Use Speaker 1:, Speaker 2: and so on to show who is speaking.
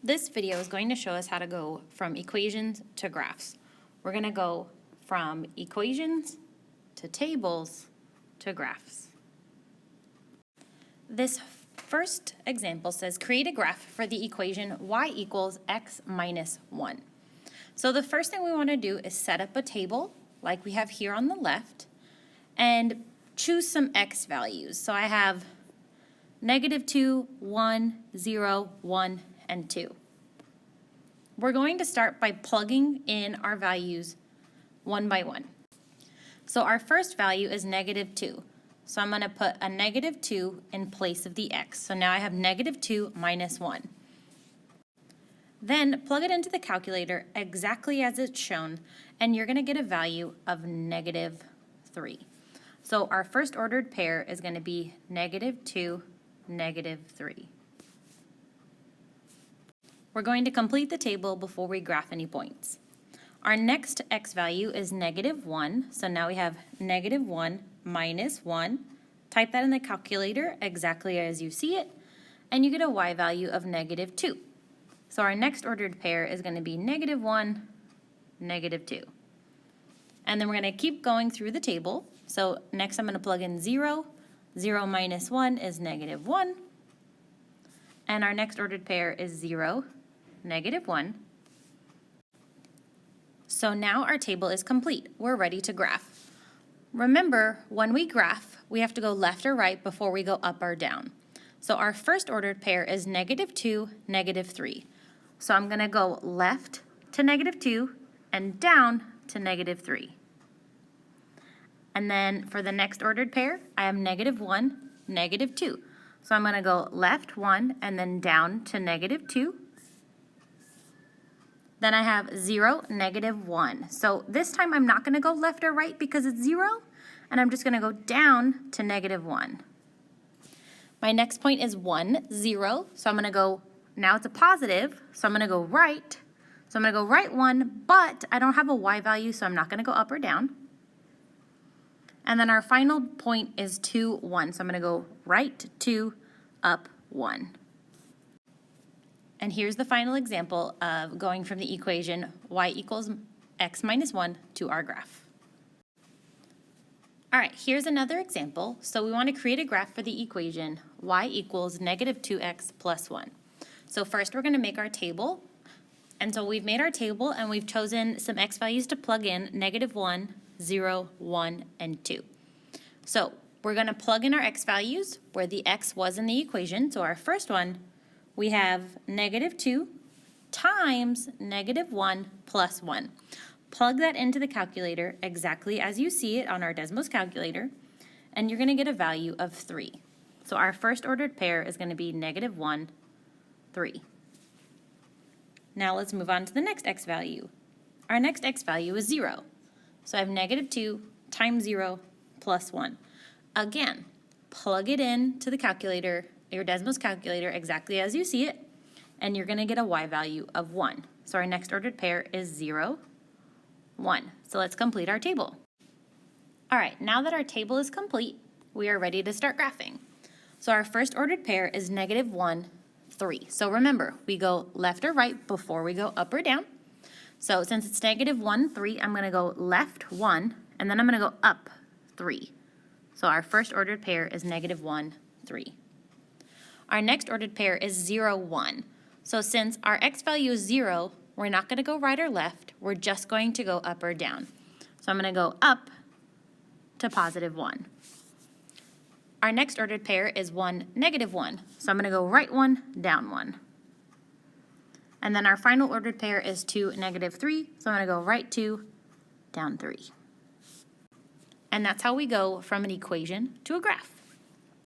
Speaker 1: This video is going to show us how to go from equations to graphs. We're going to go from equations to tables to graphs. This first example says create a graph for the equation y equals x minus 1. So the first thing we want to do is set up a table like we have here on the left and choose some x values. So I have -2, 1, 0, 1, and 2. We're going to start by plugging in our values one by one. So our first value is -2. So I'm going to put a -2 in place of the x. So now I have -2 minus 1. Then plug it into the calculator exactly as it's shown, and you're going to get a value of -3. So our first ordered pair is going to be -2, -3. We're going to complete the table before we graph any points. Our next x value is -1, so now we have -1 minus 1. Type that in the calculator exactly as you see it, and you get a y value of -2. So our next ordered pair is going to be -1, -2. And then we're going to keep going through the table. So next I'm going to plug in 0. 0 minus 1 is -1. And our next ordered pair is 0, -1. So now our table is complete. We're ready to graph. Remember, when we graph, we have to go left or right before we go up or down. So our first ordered pair is -2, -3. So I'm going to go left to -2 and down to -3. And then for the next ordered pair, I have -1, -2. So I'm going to go left 1 and then down to -2. Then I have 0, -1. So this time I'm not going to go left or right because it's 0, and I'm just going to go down to -1. My next point is 1, 0. So I'm going to go, now it's a positive, so I'm going to go right. So I'm going to go right 1, but I don't have a y value, so I'm not going to go up or down. And then our final point is 2, 1. So I'm going to go right 2, up 1. And here's the final example of going from the equation y equals x minus 1 to our graph. All right, here's another example. So we want to create a graph for the equation y equals -2x plus 1. So first we're going to make our table. And so we've made our table and we've chosen some x values to plug in, -1, 0, 1, and 2. So we're going to plug in our x values where the x was in the equation. So our first one, we have -2 times -1 plus 1. Plug that into the calculator exactly as you see it on our Desmos calculator, and you're going to get a value of 3. So our first ordered pair is going to be -1, 3. Now let's move on to the next x value. Our next x value is 0. So I have -2 times 0 plus 1. Again, plug it in to the calculator, your Desmos calculator, exactly as you see it, and you're going to get a y value of 1. So our next ordered pair is 0, 1. So let's complete our table. All right, now that our table is complete, we are ready to start graphing. So our first ordered pair is -1, 3. So remember, we go left or right before we go up or down. So since it's -1, 3, I'm going to go left 1, and then I'm going to go up 3. So our first ordered pair is -1, 3. Our next ordered pair is 0, 1. So since our x value is 0, we're not going to go right or left. We're just going to go up or down. So I'm going to go up to +1. Our next ordered pair is 1, -1. So I'm going to go right 1, down 1. And then our final ordered pair is 2, -3. So I'm going to go right 2, down 3. And that's how we go from an equation to a graph.